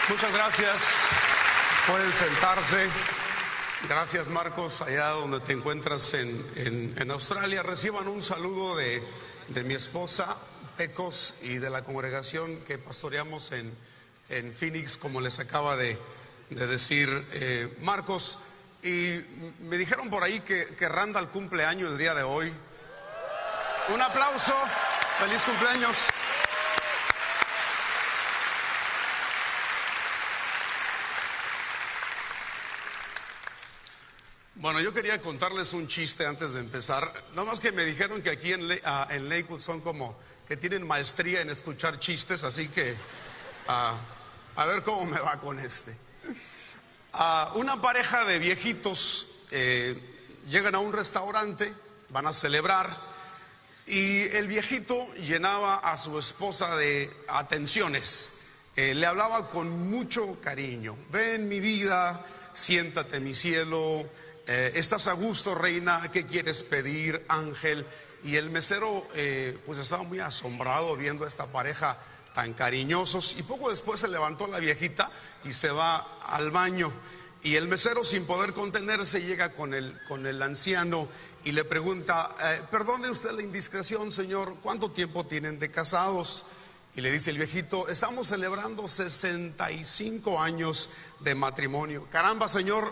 Muchas gracias. Pueden sentarse. Gracias, Marcos, allá donde te encuentras en Australia. Reciban un saludo de mi esposa, Pecos, y de la congregación que pastoreamos en Phoenix, como les acaba de decir Marcos. Y me dijeron por ahí que Randall cumple año el día de hoy. Un aplauso. Feliz cumpleaños. Bueno, yo quería contarles un chiste antes de empezar. No más que me dijeron que aquí en Lakewood son como que tienen maestría en escuchar chistes, así que a ver cómo me va con este. Una pareja de viejitos llegan a un restaurante, van a celebrar, y el viejito llenaba a su esposa de atenciones. Le hablaba con mucho cariño. Ven, mi vida, siéntate, mi cielo. ¿Estás a gusto, reina? ¿Qué quieres pedir, ángel? Y el mesero pues estaba muy asombrado viendo a esta pareja tan cariñosos, y poco después se levantó la viejita y se va al baño, y el mesero, sin poder contenerse, llega con el anciano y le pregunta: perdone usted la indiscreción, señor, ¿cuánto tiempo tienen de casados? Y le dice el viejito: estamos celebrando 65 años de matrimonio. Caramba, señor,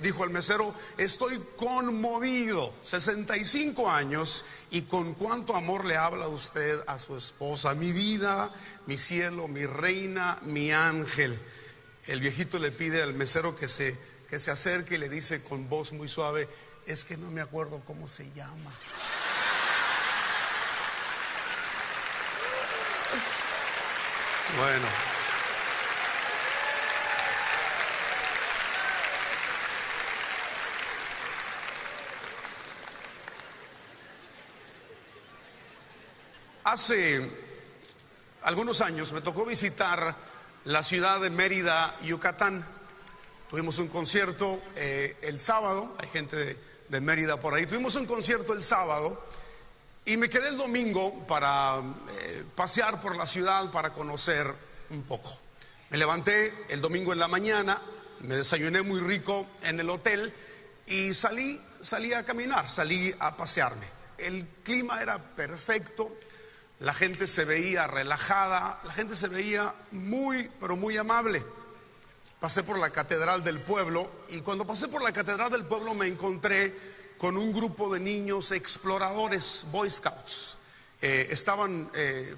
dijo el mesero, estoy conmovido. 65 años, y con cuánto amor le habla usted a su esposa. Mi vida, mi cielo, mi reina, mi ángel. El viejito le pide al mesero que se acerque y le dice con voz muy suave: es que no me acuerdo cómo se llama. Bueno, hace algunos años me tocó visitar la ciudad de Mérida, Yucatán. Tuvimos un concierto el sábado, hay gente de Mérida por ahí. Tuvimos un concierto el sábado y me quedé el domingo para pasear por la ciudad, para conocer un poco. Me levanté el domingo en la mañana, me desayuné muy rico en el hotel y salí a caminar, salí a pasearme. El clima era perfecto, la gente se veía relajada, la gente se veía muy, pero muy amable. Pasé por la catedral del pueblo, y cuando pasé por la catedral del pueblo me encontré con un grupo de niños exploradores, Boy Scouts. Estaban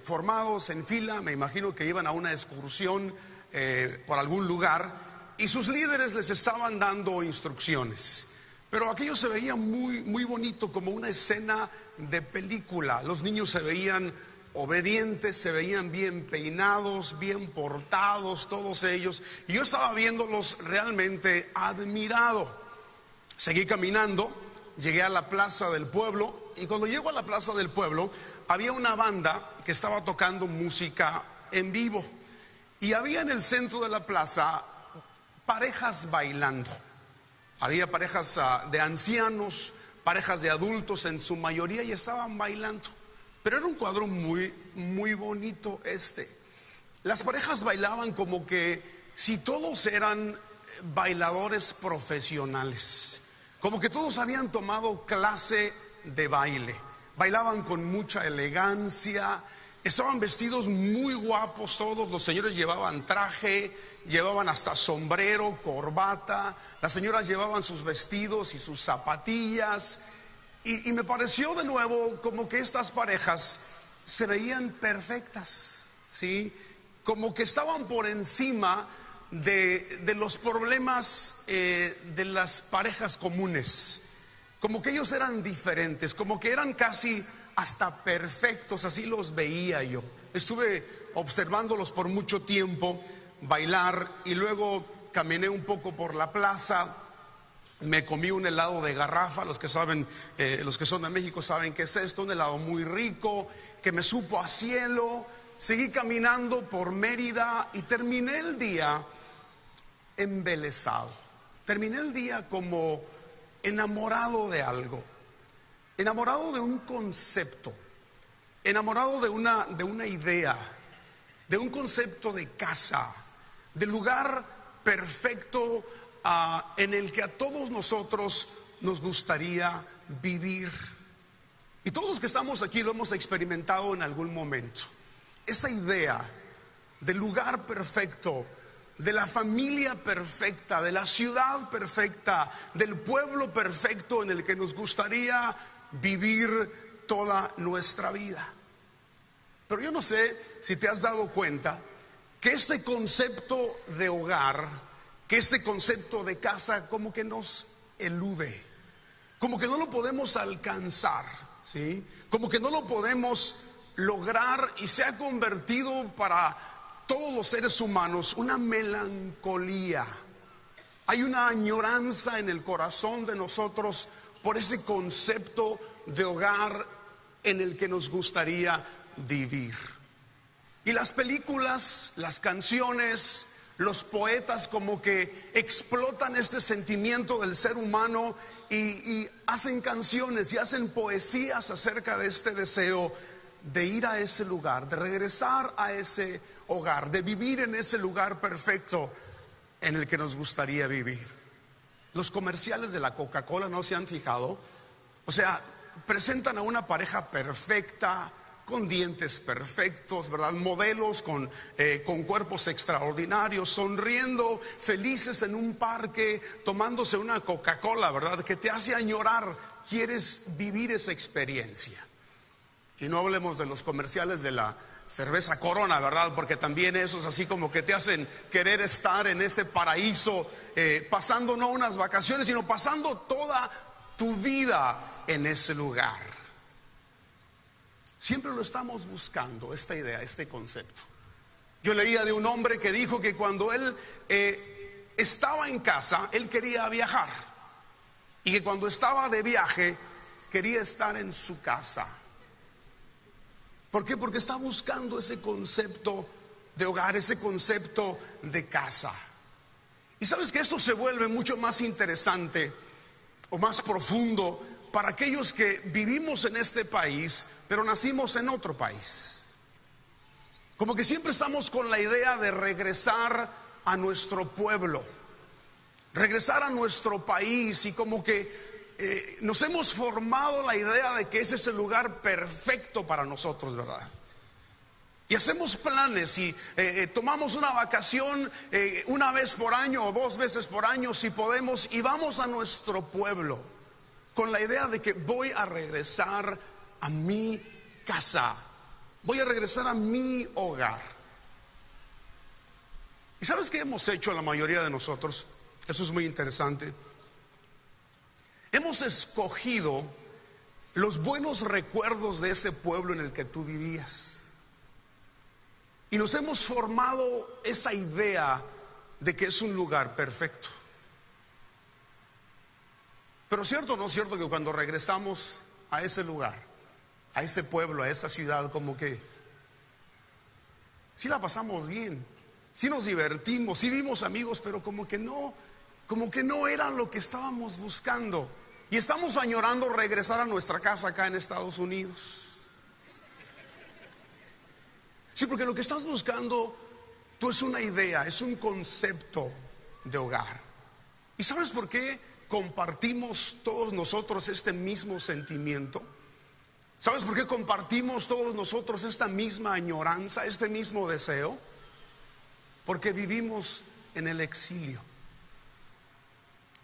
formados en fila, me imagino que iban a una excursión por algún lugar, y sus líderes les estaban dando instrucciones. Pero aquello se veía muy, muy bonito, como una escena de película. Los niños se veían obedientes, se veían bien peinados, bien portados, todos ellos, y yo estaba viéndolos realmente admirado. Seguí caminando, llegué a la plaza del pueblo, y cuando llego a la plaza del pueblo había una banda que estaba tocando música en vivo, y había en el centro de la plaza parejas bailando. Había parejas de ancianos, parejas de adultos en su mayoría, y estaban bailando. Pero era un cuadro muy, muy bonito este. Las parejas bailaban como que si todos eran bailadores profesionales, como que todos habían tomado clase de baile. Bailaban con mucha elegancia, estaban vestidos muy guapos todos. Los señores llevaban traje, llevaban hasta sombrero, corbata. Las señoras llevaban sus vestidos y sus zapatillas. Y me pareció de nuevo como que estas parejas se veían perfectas, ¿sí? Como que estaban por encima de los problemas de las parejas comunes. Como que ellos eran diferentes, como que eran casi hasta perfectos, así los veía yo. Estuve observándolos por mucho tiempo bailar, y luego caminé un poco por la plaza. Me comí un helado de garrafa. Los que saben, los que son de México saben qué es esto, un helado muy rico que me supo a cielo. Seguí caminando por Mérida y terminé el día embelesado. Terminé el día como enamorado de algo, enamorado de un concepto, enamorado de una idea, de un concepto de casa, del lugar perfecto en el que a todos nosotros nos gustaría vivir. Y todos los que estamos aquí lo hemos experimentado en algún momento. Esa idea del lugar perfecto, de la familia perfecta, de la ciudad perfecta, del pueblo perfecto en el que nos gustaría vivir toda nuestra vida. Pero yo no sé si te has dado cuenta que este concepto de hogar, que este concepto de casa como que nos elude, como que no lo podemos alcanzar, ¿sí? Como que no lo podemos lograr, y se ha convertido para todos los seres humanos una melancolía. Hay una añoranza en el corazón de nosotros por ese concepto de hogar en el que nos gustaría vivir. Y las películas, las canciones, los poetas como que explotan este sentimiento del ser humano y hacen canciones y hacen poesías acerca de este deseo de ir a ese lugar, de regresar a ese hogar, de vivir en ese lugar perfecto en el que nos gustaría vivir. Los comerciales de la Coca-Cola, ¿no se han fijado? O sea, presentan a una pareja perfecta, con dientes perfectos, ¿verdad? Modelos con cuerpos extraordinarios, sonriendo, felices en un parque, tomándose una Coca-Cola, ¿verdad? Que te hace añorar, quieres vivir esa experiencia. Y no hablemos de los comerciales de la cerveza Corona, ¿verdad? Porque también esos así como que te hacen querer estar en ese paraíso, pasando no unas vacaciones, sino pasando toda tu vida en ese lugar. Siempre lo estamos buscando, esta idea, este concepto. Yo leía de un hombre que dijo que cuando él estaba en casa, él quería viajar, y que cuando estaba de viaje quería estar en su casa. ¿Por qué? Porque está buscando ese concepto de hogar, ese concepto de casa. Y sabes que esto se vuelve mucho más interesante o más profundo para aquellos que vivimos en este país, pero nacimos en otro país. Como que siempre estamos con la idea de regresar a nuestro pueblo, regresar a nuestro país, y como que nos hemos formado la idea de que ese es el lugar perfecto para nosotros, ¿verdad? Y hacemos planes y tomamos una vacación una vez por año o 2 veces por año si podemos, y vamos a nuestro pueblo con la idea de que voy a regresar a mi casa, voy a regresar a mi hogar. ¿Y sabes qué hemos hecho la mayoría de nosotros? Eso es muy interesante. Hemos escogido los buenos recuerdos de ese pueblo en el que tú vivías, y nos hemos formado esa idea de que es un lugar perfecto. Pero ¿cierto o no es cierto que cuando regresamos a ese lugar, a ese pueblo, a esa ciudad, como que sí la pasamos bien, sí nos divertimos, sí vimos amigos, pero como que no era lo que estábamos buscando? Y estamos añorando regresar a nuestra casa acá en Estados Unidos. Sí, porque lo que estás buscando tú es una idea, es un concepto de hogar. ¿Y sabes por qué compartimos todos nosotros este mismo sentimiento? ¿Sabes por qué compartimos todos nosotros esta misma añoranza, este mismo deseo? Porque vivimos en el exilio.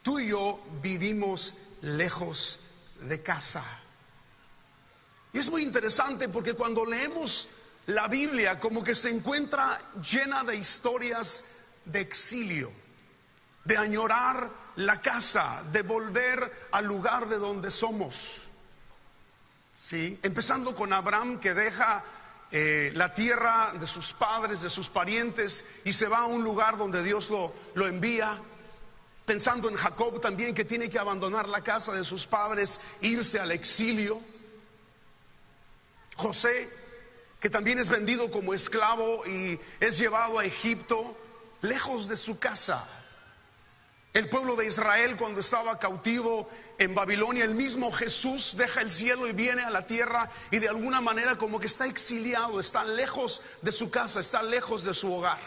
Tú y yo vivimos lejos de casa. Y es muy interesante porque cuando leemos la Biblia, como que se encuentra llena de historias de exilio, de añorar la casa, de volver al lugar de donde somos. ¿Sí? Empezando con Abraham, que deja la tierra de sus padres, de sus parientes, y se va a un lugar donde Dios lo envía. Pensando en Jacob también, que tiene que abandonar la casa de sus padres, irse al exilio. José, que también es vendido como esclavo y es llevado a Egipto, lejos de su casa. El pueblo de Israel, cuando estaba cautivo en Babilonia, el mismo Jesús deja el cielo y viene a la tierra, y de alguna manera como que está exiliado, está lejos de su casa, está lejos de su hogar.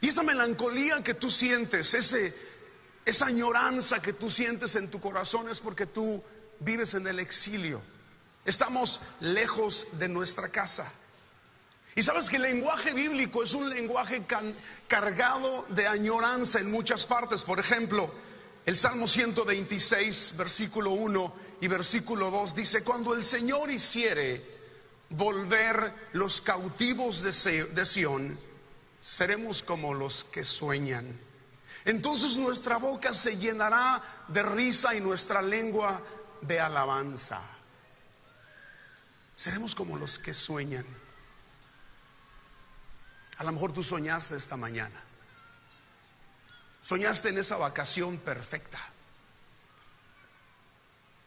Y esa melancolía que tú sientes, esa añoranza que tú sientes en tu corazón es porque tú vives en el exilio. Estamos lejos de nuestra casa. Y sabes que el lenguaje bíblico es un lenguaje cargado de añoranza en muchas partes. Por ejemplo, el Salmo 126, versículo 1 y versículo 2 dice: cuando el Señor hiciere volver los cautivos de Sión, seremos como los que sueñan. Entonces nuestra boca se llenará de risa y nuestra lengua de alabanza. Seremos como los que sueñan. A lo mejor tú soñaste esta mañana. Soñaste en esa vacación perfecta.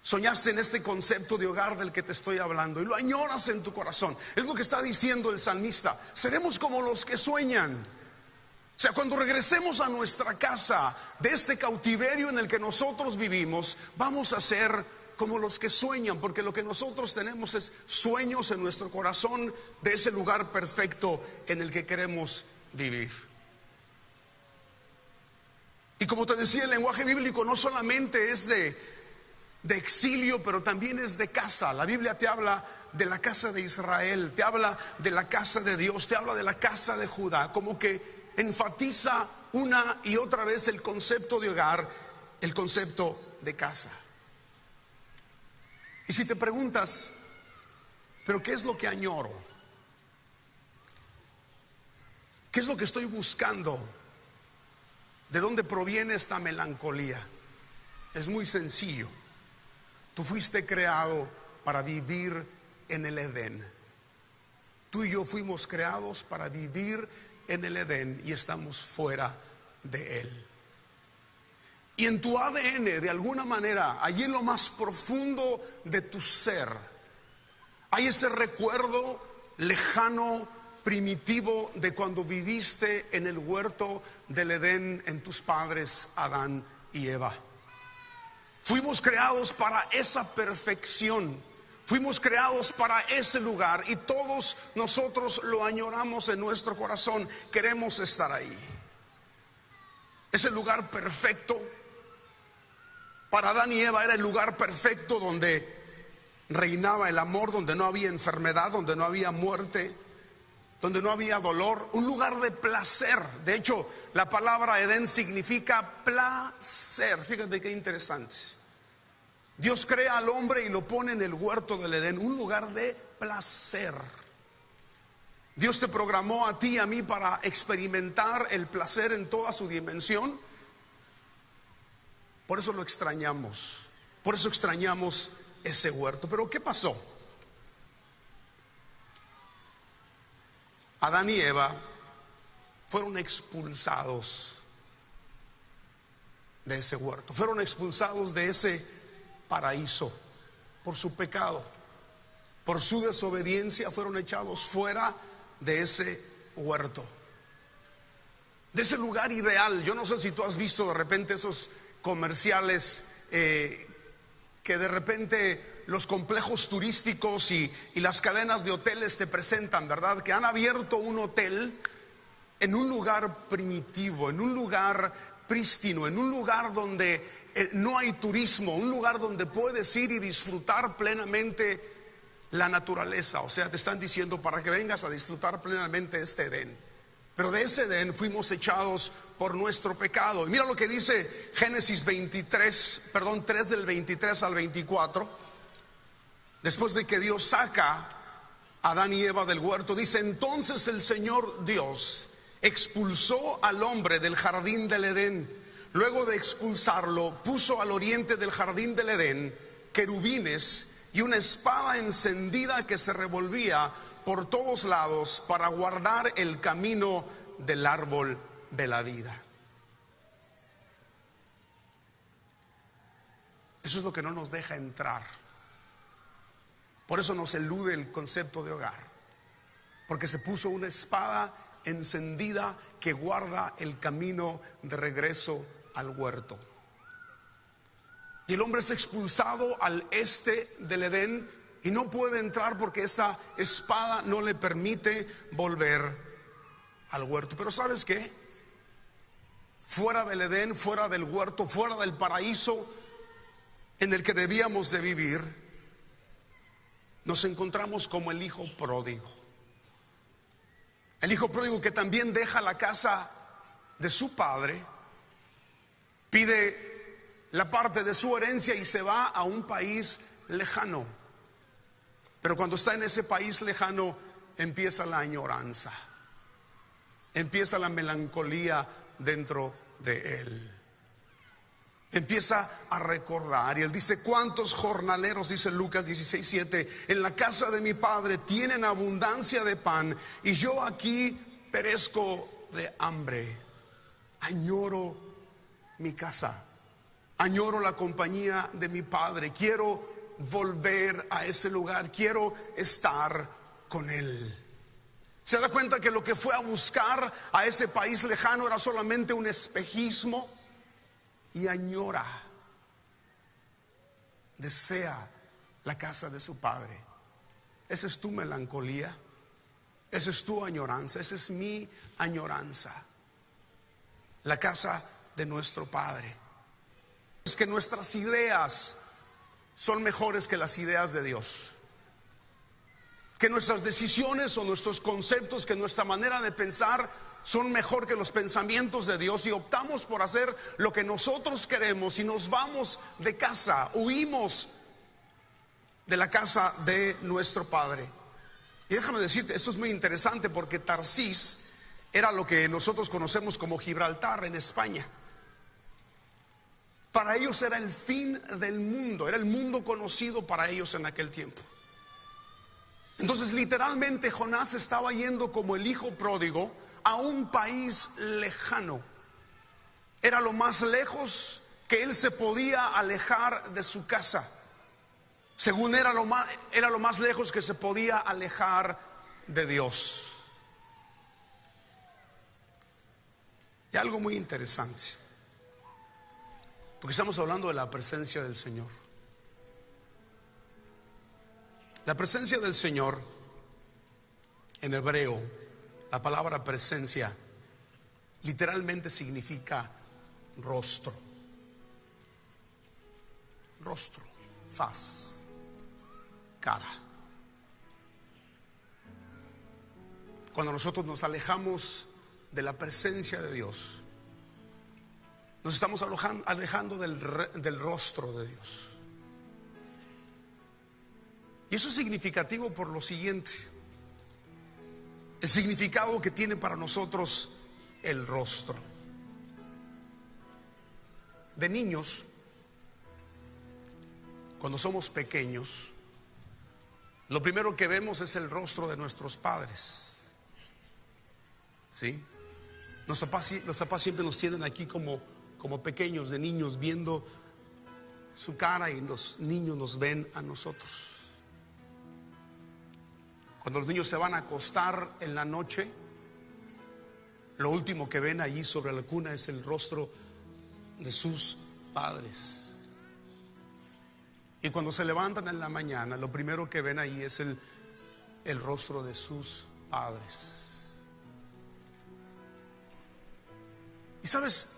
Soñaste en este concepto de hogar del que te estoy hablando y lo añoras en tu corazón. Es lo que está diciendo el salmista: seremos como los que sueñan. O sea, cuando regresemos a nuestra casa de este cautiverio en el que nosotros vivimos, vamos a ser como los que sueñan, porque lo que nosotros tenemos es sueños en nuestro corazón de ese lugar perfecto en el que queremos vivir. Y como te decía, el lenguaje bíblico no solamente es de exilio, pero también es de casa. La Biblia te habla de la casa de Israel, te habla de la casa de Dios, te habla de la casa de Judá, como que enfatiza una y otra vez el concepto de hogar, el concepto de casa. Y si te preguntas, ¿pero qué es lo que añoro? ¿Qué es lo que estoy buscando? ¿De dónde proviene esta melancolía? Es muy sencillo. Tú fuiste creado para vivir en el Edén. Tú y yo fuimos creados para vivir en el Edén y estamos fuera de él. Y en tu ADN, de alguna manera, allí en lo más profundo de tu ser, hay ese recuerdo lejano, primitivo, de cuando viviste en el huerto del Edén en tus padres Adán y Eva. Fuimos creados para esa perfección. Fuimos creados para ese lugar y todos nosotros lo añoramos en nuestro corazón. Queremos estar ahí. Ese lugar perfecto para Adán y Eva era el lugar perfecto donde reinaba el amor, donde no había enfermedad, donde no había muerte, donde no había dolor, un lugar de placer. De hecho, la palabra Edén significa placer. Fíjate qué interesante. Dios crea al hombre y lo pone en el huerto del Edén, un lugar de placer. Dios te programó a ti y a mí para experimentar el placer en toda su dimensión. Por eso lo extrañamos. Por eso extrañamos ese huerto. Pero ¿qué pasó? Adán y Eva fueron expulsados de ese huerto. Fueron expulsados de ese paraíso por su pecado. Por su desobediencia fueron echados fuera de ese huerto, de ese lugar ideal. Yo no sé si tú has visto de repente esos comerciales que de repente los complejos turísticos y las cadenas de hoteles te presentan, ¿verdad? Que han abierto un hotel en un lugar primitivo, en un lugar prístino, en un lugar donde no hay turismo, un lugar donde puedes ir y disfrutar plenamente la naturaleza. O sea, te están diciendo para que vengas a disfrutar plenamente este Edén. Pero de ese Edén fuimos echados por nuestro pecado. Y mira lo que dice Génesis 3 del 23 al 24. Después de que Dios saca a Adán y Eva del huerto, dice: entonces el Señor Dios expulsó al hombre del jardín del Edén. Luego de expulsarlo, puso al oriente del jardín del Edén querubines y una espada encendida que se revolvía por todos lados para guardar el camino del árbol de la vida. Eso es lo que no nos deja entrar. Por eso nos elude el concepto de hogar, porque se puso una espada encendida que guarda el camino de regreso al huerto. Y el hombre es expulsado al este del Edén y no puede entrar porque esa espada no le permite volver al huerto. Pero ¿sabes qué? fuera del Edén, fuera del huerto, fuera del paraíso en el que debíamos de vivir, nos encontramos como el hijo pródigo. El hijo pródigo que también deja la casa de su padre, pide la parte de su herencia y se va a un país lejano. Pero cuando está en ese país lejano, empieza la añoranza, empieza la melancolía dentro de él. Empieza a recordar y él dice: ¿cuántos jornaleros, dice Lucas 16:7, en la casa de mi padre tienen abundancia de pan y yo aquí perezco de hambre? Añoro mi casa, añoro la compañía de mi padre, quiero volver a ese lugar, quiero estar con él. Se da cuenta que lo que fue a buscar a ese país lejano era solamente un espejismo, y añora, desea la casa de su padre. Esa es tu melancolía, esa es tu añoranza, esa es mi añoranza, la casa de nuestro Padre. Es que nuestras ideas son mejores que las ideas de Dios, que nuestras decisiones o nuestros conceptos, que nuestra manera de pensar son mejor que los pensamientos de Dios, y optamos por hacer lo que nosotros queremos y nos vamos de casa, huimos de la casa de nuestro Padre. Y déjame decirte, esto es muy interesante, porque Tarsis era lo que nosotros conocemos como Gibraltar en España. Para ellos era el fin del mundo, era el mundo conocido para ellos en aquel tiempo. Entonces literalmente Jonás estaba yendo como el hijo pródigo a un país lejano. Era lo más lejos que él se podía alejar de su casa. Según era lo más lejos que se podía alejar de Dios. Y algo muy interesante, porque estamos hablando de la presencia del Señor. La presencia del Señor, en hebreo, la palabra presencia literalmente significa rostro. Rostro, faz, cara. Cuando nosotros nos alejamos de la presencia de Dios, nos estamos alejando del rostro de Dios. Y eso es significativo por lo siguiente: el significado que tiene para nosotros el rostro. De niños, cuando somos pequeños, lo primero que vemos es el rostro de nuestros padres. ¿Sí? Los papás siempre nos tienen aquí como pequeños, de niños, viendo su cara, y los niños nos ven a nosotros. Cuando los niños se van a acostar en la noche, lo último que ven allí sobre la cuna es el rostro de sus padres. Y cuando se levantan en la mañana, lo primero que ven ahí es el rostro de sus padres. Y sabes,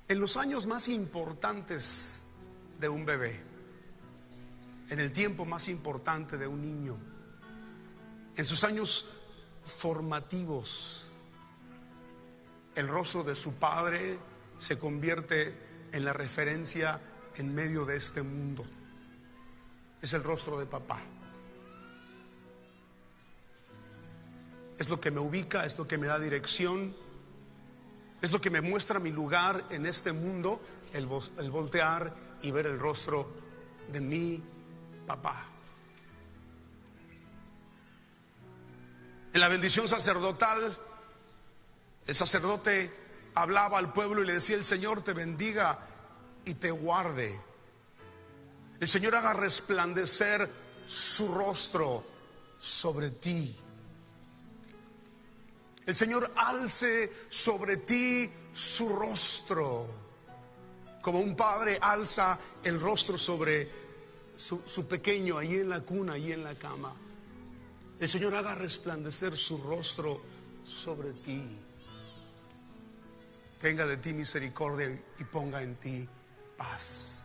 en los años más importantes de un bebé, en el tiempo más importante de un niño, en sus años formativos, el rostro de su padre se convierte en la referencia en medio de este mundo. Es el rostro de papá. Es lo que me ubica, es lo que me da dirección, es lo que me muestra mi lugar en este mundo, el voltear y ver el rostro de mi papá. En la bendición sacerdotal, el sacerdote hablaba al pueblo y le decía: el Señor te bendiga y te guarde. El Señor haga resplandecer su rostro sobre ti. El Señor alce sobre ti su rostro, como un padre alza el rostro sobre su pequeño allí en la cuna, allí en la cama. El Señor haga resplandecer su rostro sobre ti. tenga de ti misericordia y ponga en ti paz.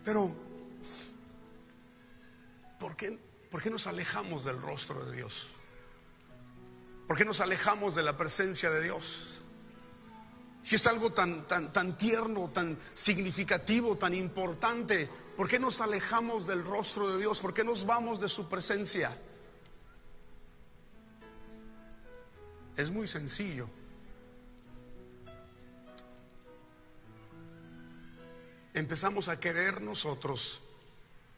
Pero ¿por qué nos alejamos del rostro de Dios? ¿Por qué nos alejamos de la presencia de Dios? Si es algo tan tierno, tan significativo, tan importante, ¿por qué nos alejamos del rostro de Dios? ¿Por qué nos vamos de su presencia? Es muy sencillo. Empezamos a querer nosotros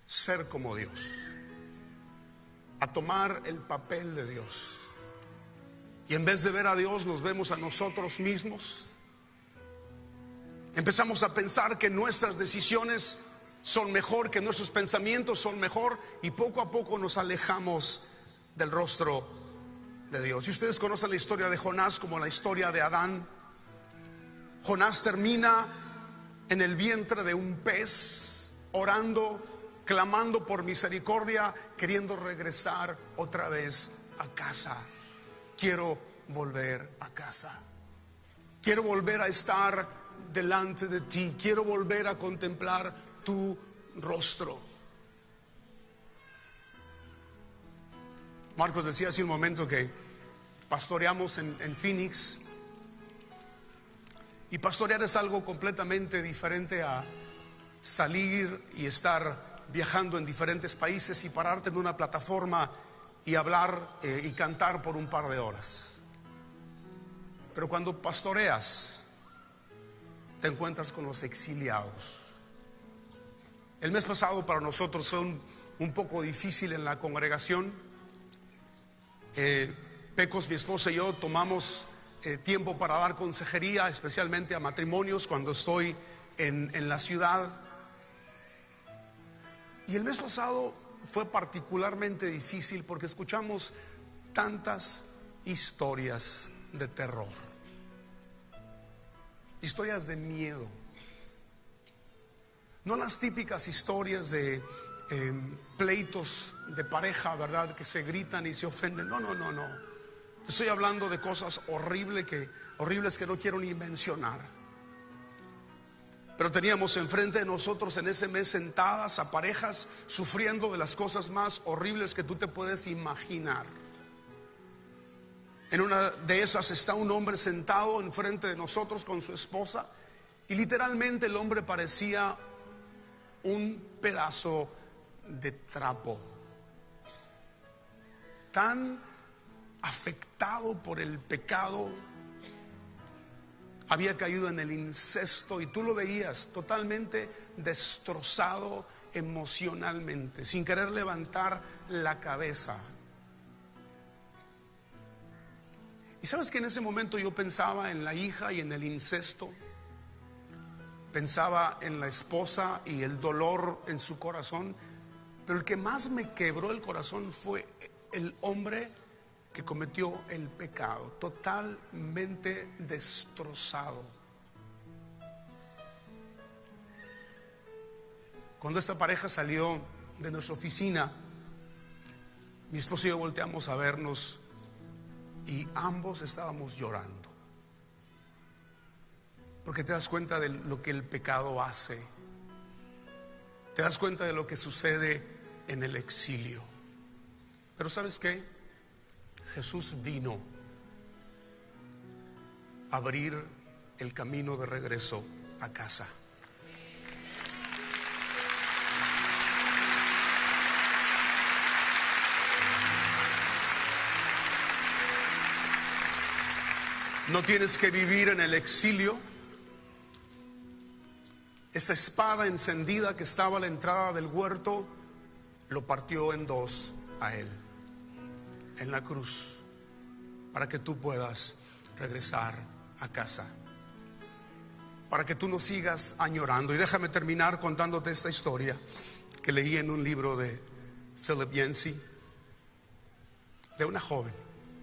ser como Dios, a tomar el papel de Dios. Y en vez de ver a Dios, nos vemos a nosotros mismos. Empezamos a pensar que nuestras decisiones son mejor, que nuestros pensamientos son mejor, y poco a poco nos alejamos del rostro de Dios. Y ustedes conocen la historia de Jonás como la historia de Adán. Jonás termina en el vientre de un pez, orando, clamando por misericordia, queriendo regresar otra vez a casa. Quiero volver a casa. Quiero volver a estar delante de ti. Quiero volver a contemplar tu rostro. Marcos decía hace un momento que pastoreamos en Phoenix. Y pastorear es algo completamente diferente a salir y estar viajando en diferentes países y pararte en una plataforma y hablar y cantar por un par de horas. Pero cuando pastoreas, te encuentras con los exiliados. El mes pasado para nosotros fue un poco difícil en la congregación. Pecos, mi esposa y yo tomamos tiempo para dar consejería, especialmente a matrimonios cuando estoy en la ciudad. Y el mes pasado fue particularmente difícil porque escuchamos tantas historias de terror, historias de miedo. No las típicas historias de pleitos de pareja, ¿verdad? Que se gritan y se ofenden. No. Estoy hablando de cosas horribles que no quiero ni mencionar. Pero teníamos enfrente de nosotros en ese mes sentadas a parejas sufriendo de las cosas más horribles que tú te puedes imaginar. En una de esas está un hombre sentado enfrente de nosotros con su esposa, y literalmente el hombre parecía un pedazo de trapo, tan afectado por el pecado, había caído en el incesto, y tú lo veías totalmente destrozado emocionalmente, sin querer levantar la cabeza. Y sabes que en ese momento yo pensaba en la hija y en el incesto, pensaba en la esposa y el dolor en su corazón, pero el que más me quebró el corazón fue el hombre que cometió el pecado, totalmente destrozado. Cuando esta pareja salió de nuestra oficina, mi esposo y yo volteamos a vernos y ambos estábamos llorando, porque te das cuenta de lo que el pecado hace, te das cuenta de lo que sucede en el exilio. Pero ¿sabes qué? Jesús vino a abrir el camino de regreso a casa. No tienes que vivir en el exilio. Esa espada encendida que estaba a la entrada del huerto lo partió en dos a él en la cruz, para que tú puedas regresar a casa, para que tú no sigas añorando. Y déjame terminar contándote esta historia que leí en un libro de Philip Yancey, de una joven.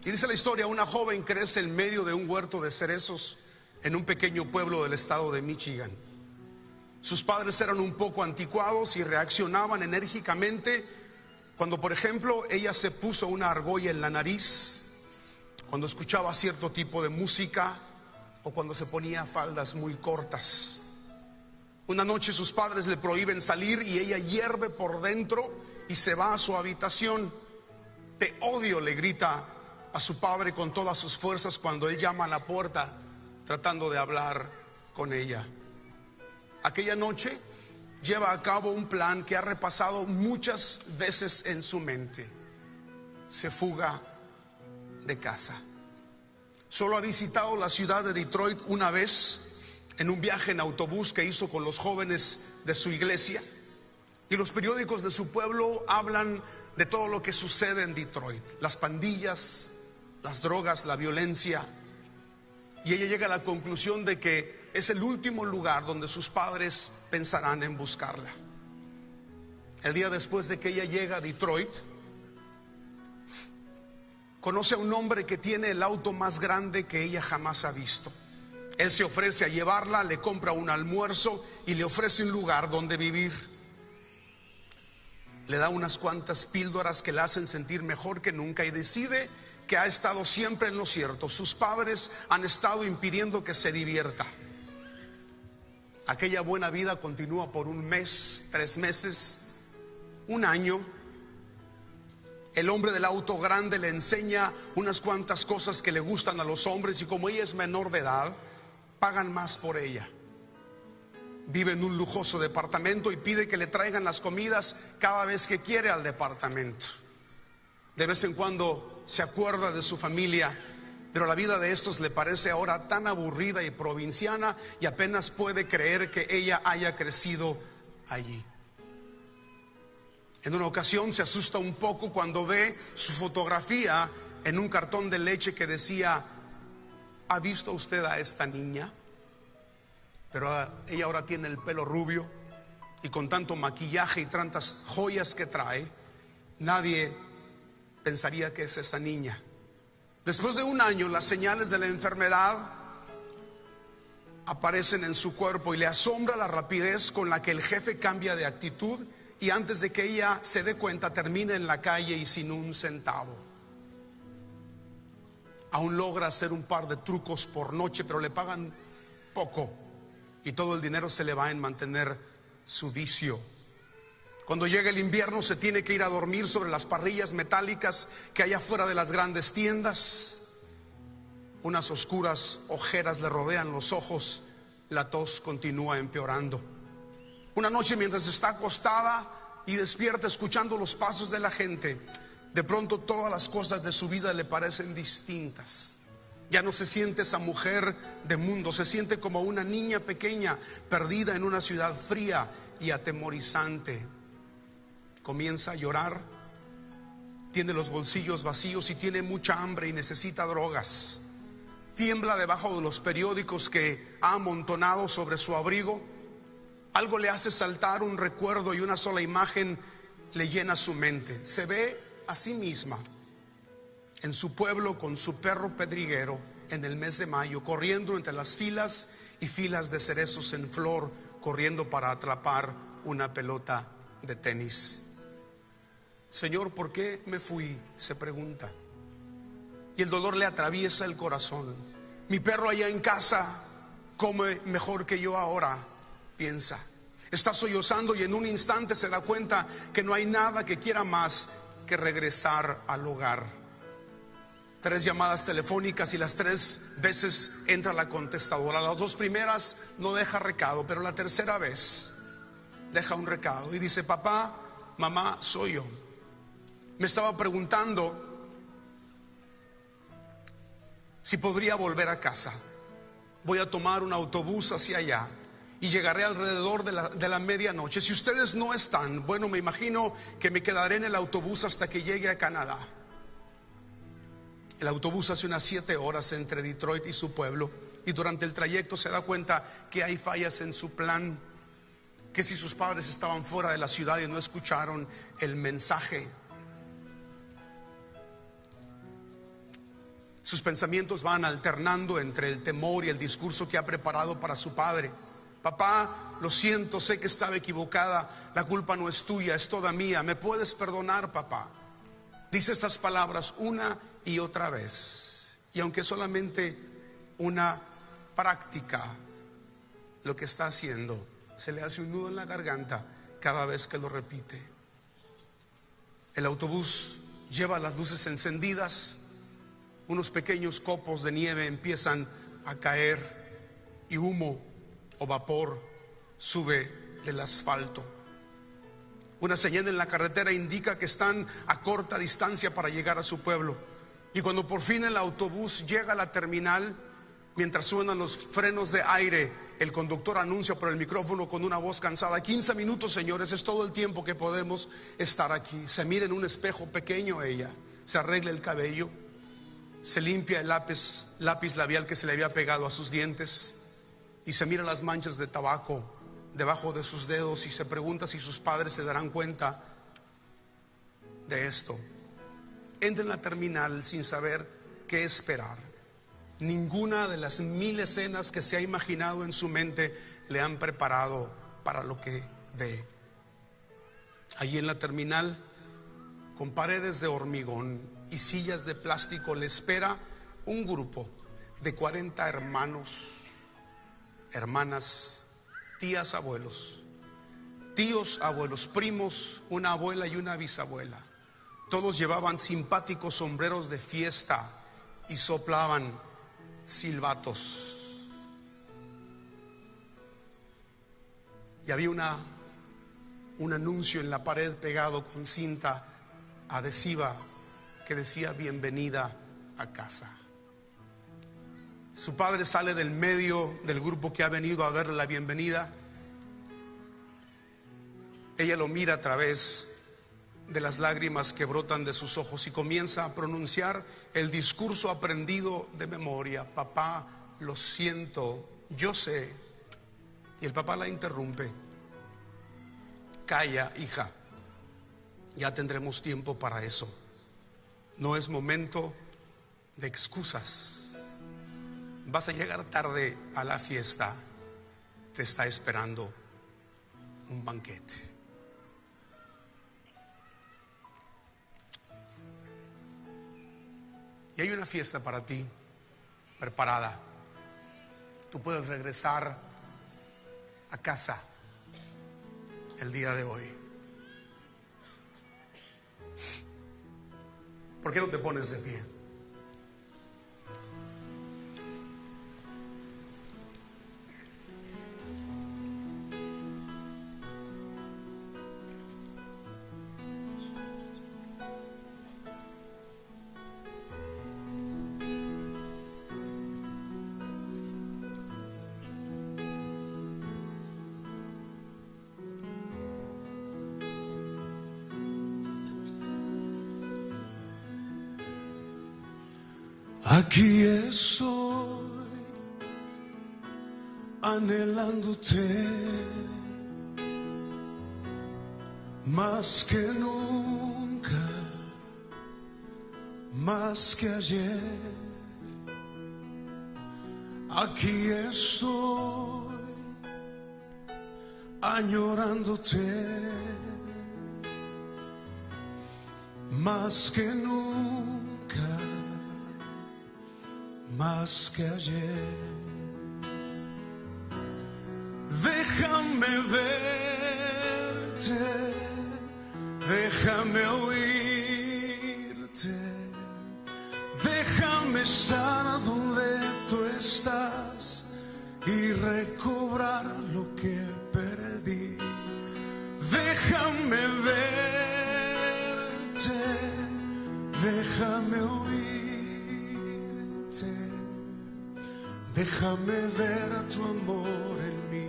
Y dice la historia: una joven crece en medio de un huerto de cerezos en un pequeño pueblo del estado de Michigan. Sus padres eran un poco anticuados y reaccionaban enérgicamente cuando, por ejemplo, ella se puso una argolla en la nariz cuando escuchaba cierto tipo de música o cuando se ponía faldas muy cortas. Una noche sus padres le prohíben salir y ella hierve por dentro y se va a su habitación. Te odio, le grita a su padre con todas sus fuerzas cuando él llama a la puerta tratando de hablar con ella. Aquella noche lleva a cabo un plan que ha repasado muchas veces en su mente. Se fuga de casa. Solo ha visitado la ciudad de Detroit una vez en un viaje en autobús que hizo con los jóvenes de su iglesia, y los periódicos de su pueblo hablan de todo lo que sucede en Detroit: las pandillas, las drogas, la violencia. Y ella llega a la conclusión de que es el último lugar donde sus padres pensarán en buscarla. El día después de que ella llega a Detroit, conoce a un hombre que tiene el auto más grande que ella jamás ha visto. Él se ofrece a llevarla, le compra un almuerzo y le ofrece un lugar donde vivir. Le da unas cuantas píldoras que la hacen sentir mejor que nunca y decide que ha estado siempre en lo cierto. Sus padres han estado impidiendo que se divierta. Aquella buena vida continúa por un mes, 3 meses, un año. El hombre del auto grande le enseña unas cuantas cosas que le gustan a los hombres, y como ella es menor de edad, pagan más por ella. Vive en un lujoso departamento y pide que le traigan las comidas cada vez que quiere al departamento. De vez en cuando se acuerda de su familia, pero la vida de estos le parece ahora tan aburrida y provinciana, y apenas puede creer que ella haya crecido allí. En una ocasión se asusta un poco cuando ve su fotografía en un cartón de leche que decía: ¿ha visto usted a esta niña? Pero ella ahora tiene el pelo rubio, y con tanto maquillaje y tantas joyas que trae, nadie pensaría que es esa niña. Después de un año, las señales de la enfermedad aparecen en su cuerpo y le asombra la rapidez con la que el jefe cambia de actitud, y antes de que ella se dé cuenta termina en la calle y sin un centavo. Aún logra hacer un par de trucos por noche, pero le pagan poco y todo el dinero se le va en mantener su vicio. Cuando llega el invierno se tiene que ir a dormir sobre las parrillas metálicas que hay afuera de las grandes tiendas. Unas oscuras ojeras le rodean los ojos, la tos continúa empeorando. Una noche, mientras está acostada y despierta escuchando los pasos de la gente, de pronto todas las cosas de su vida le parecen distintas. Ya no se siente esa mujer de mundo, se siente como una niña pequeña perdida en una ciudad fría y atemorizante. Comienza a llorar, tiene los bolsillos vacíos y tiene mucha hambre y necesita drogas. Tiembla debajo de los periódicos que ha amontonado sobre su abrigo. Algo le hace saltar un recuerdo y una sola imagen le llena su mente. Se ve a sí misma en su pueblo con su perro pedriguero en el mes de mayo, corriendo entre las filas y filas de cerezos en flor, corriendo para atrapar una pelota de tenis. Señor, ¿por qué me fui?, se pregunta, y el dolor le atraviesa el corazón. Mi perro allá en casa come mejor que yo ahora, piensa. Está sollozando y en un instante se da cuenta que no hay nada que quiera más que regresar al hogar. 3 llamadas telefónicas y las 3 veces entra la contestadora. Las 2 primeras no deja recado, pero la tercera vez deja un recado y dice: papá, mamá, soy yo. Me estaba preguntando si podría volver a casa. Voy a tomar un autobús hacia allá y llegaré alrededor de la medianoche. Si ustedes no están, bueno, me imagino que me quedaré en el autobús hasta que llegue a Canadá. El autobús hace unas 7 horas entre Detroit y su pueblo, y durante el trayecto se da cuenta que hay fallas en su plan, que si sus padres estaban fuera de la ciudad y no escucharon el mensaje. Sus pensamientos van alternando entre el temor y el discurso que ha preparado para su padre. Papá, lo siento, sé que estaba equivocada, la culpa no es tuya, es toda mía, ¿me puedes perdonar, papá? Dice estas palabras una y otra vez. Y aunque solamente una práctica, lo que está haciendo, se le hace un nudo en la garganta cada vez que lo repite. El autobús lleva las luces encendidas, unos pequeños copos de nieve empiezan a caer y humo o vapor sube del asfalto. Una señal en la carretera indica que están a corta distancia para llegar a su pueblo. Y cuando por fin el autobús llega a la terminal, mientras suenan los frenos de aire, el conductor anuncia por el micrófono con una voz cansada: 15 minutos, señores, es todo el tiempo que podemos estar aquí. Se mira en un espejo pequeño ella, se arregla el cabello, se limpia el lápiz labial que se le había pegado a sus dientes y se mira las manchas de tabaco debajo de sus dedos y se pregunta si sus padres se darán cuenta de esto. Entra en la terminal sin saber qué esperar. Ninguna de las 1000 escenas que se ha imaginado en su mente le han preparado para lo que ve. Allí en la terminal, con paredes de hormigón y sillas de plástico, le espera un grupo de 40 hermanos, hermanas, tías, abuelos, tíos, abuelos, primos, una abuela y una bisabuela. Todos llevaban simpáticos sombreros de fiesta y soplaban silbatos. Y había un anuncio en la pared pegado con cinta adhesiva que decía: bienvenida a casa. Su padre sale del medio del grupo que ha venido a darle la bienvenida. Ella lo mira a través de las lágrimas que brotan de sus ojos y comienza a pronunciar el discurso aprendido de memoria: papá, lo siento, yo sé. Y el papá la interrumpe: calla, hija, ya tendremos tiempo para eso. No es momento de excusas. Vas a llegar tarde a la fiesta, te está esperando un banquete. Y hay una fiesta para ti preparada. Tú puedes regresar a casa el día de hoy. ¿Por qué no te pones de pie? Aquí estoy anhelándote más que nunca, más que ayer. Aquí estoy añorándote más que nunca, más que ayer. Déjame verte, déjame oírte, déjame estar donde tú estás y recobrar lo que perdí. Déjame verte, déjame oírte, déjame ver tu amor en mí,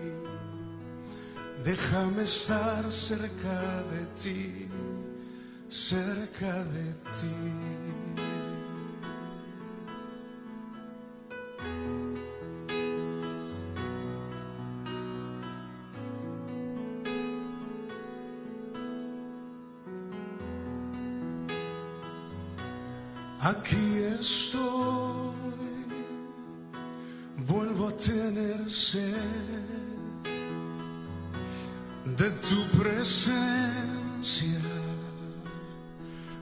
déjame estar cerca de ti, cerca de ti. Aquí estoy, vuelvo a tener sed de tu presencia,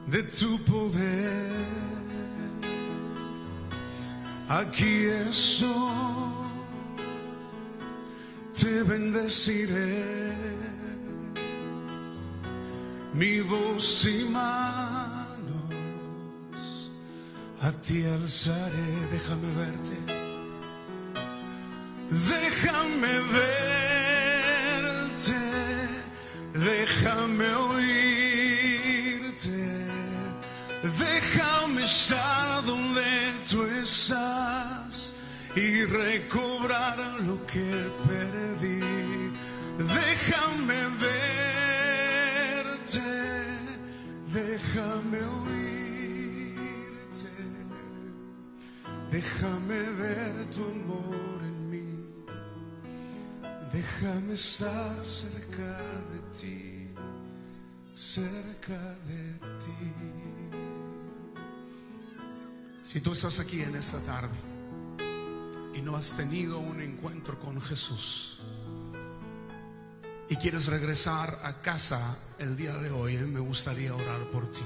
de tu poder. aquí estoy, te bendeciré, mi voz y manos a ti alzaré. Déjame verte, déjame verte, déjame oírte, déjame estar donde tú estás y recobrar lo que perdí. Déjame verte, déjame oírte, déjame ver tu amor en mí, déjame estar cerca de ti, cerca de ti. Si tú estás aquí en esta tarde y no has tenido un encuentro con Jesús y quieres regresar a casa el día de hoy, me gustaría orar por ti.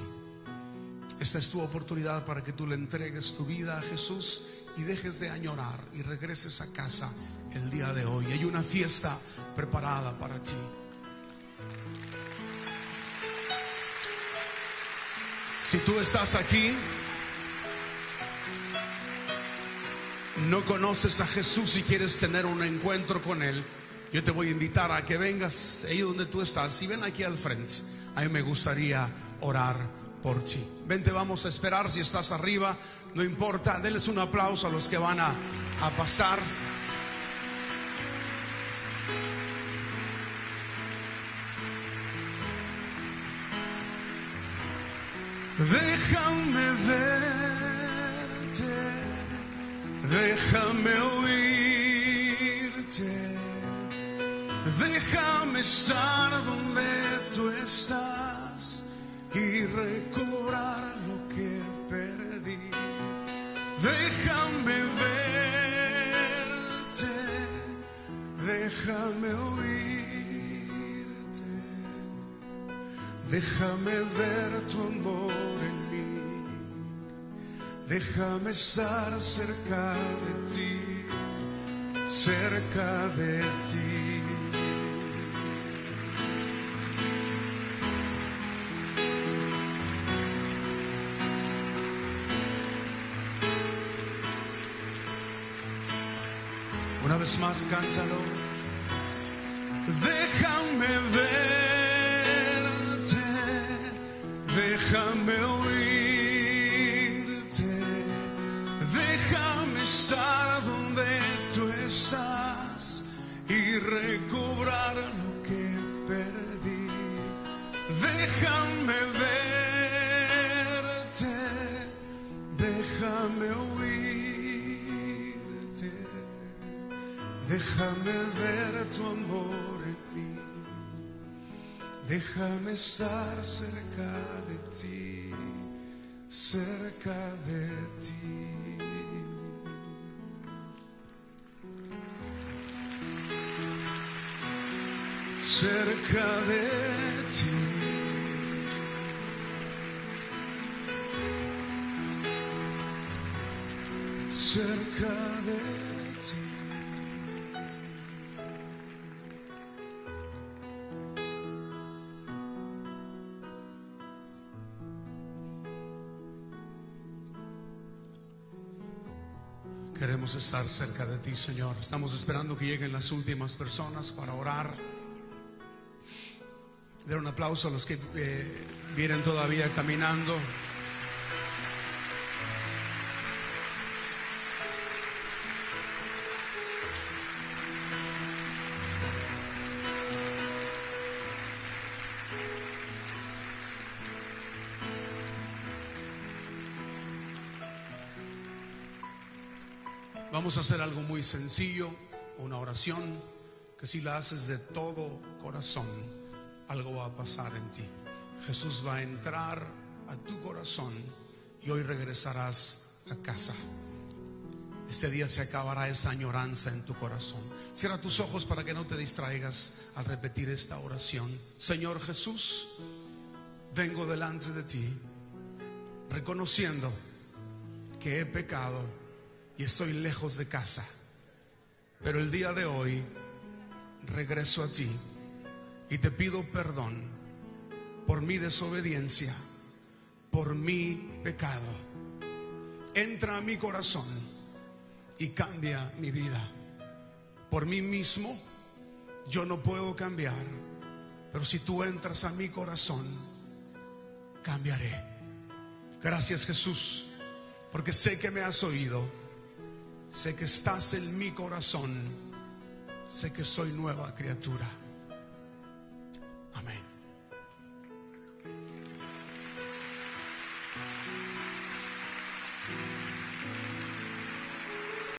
Esta es tu oportunidad para que tú le entregues tu vida a Jesús y dejes de añorar y regreses a casa el día de hoy. Hay una fiesta preparada para ti. Si tú estás aquí, no conoces a Jesús y quieres tener un encuentro con Él, yo te voy a invitar a que vengas ahí donde tú estás y ven aquí al frente. A mí me gustaría orar por ti. Vente, vamos a esperar. Si estás arriba, no importa, denles un aplauso a los que van a pasar. Déjame verte, déjame oírte, déjame estar donde tú estás y recobrar lo que perdí. Déjame verte, déjame oírte, déjame ver tu amor en mí, déjame estar cerca de ti, cerca de ti. Una vez más, cántalo. Déjame verte, déjame oírte, déjame estar donde tú estás y recobrar lo que perdí. Déjame verte, déjame oírte, déjame ver tu amor en mí, déjame estar cerca de ti, cerca de ti. Cerca de ti. Cerca de ti. Queremos estar cerca de ti, Señor. Estamos esperando que lleguen las últimas personas para orar. Dar un aplauso a los que vienen todavía caminando. Vamos a hacer algo muy sencillo, una oración que si la haces de todo corazón, algo va a pasar en ti. Jesús va a entrar a tu corazón y hoy regresarás a casa. Este día se acabará esa añoranza en tu corazón. Cierra tus ojos para que no te distraigas al repetir esta oración. Señor Jesús, vengo delante de ti reconociendo que he pecado y estoy lejos de casa. Pero el día de hoy regreso a ti y te pido perdón por mi desobediencia, por mi pecado. Entra a mi corazón y cambia mi vida. Por mí mismo yo no puedo cambiar, pero si tú entras a mi corazón, cambiaré. Gracias, Jesús, porque sé que me has oído, sé que estás en mi corazón, sé que soy nueva criatura. Amén.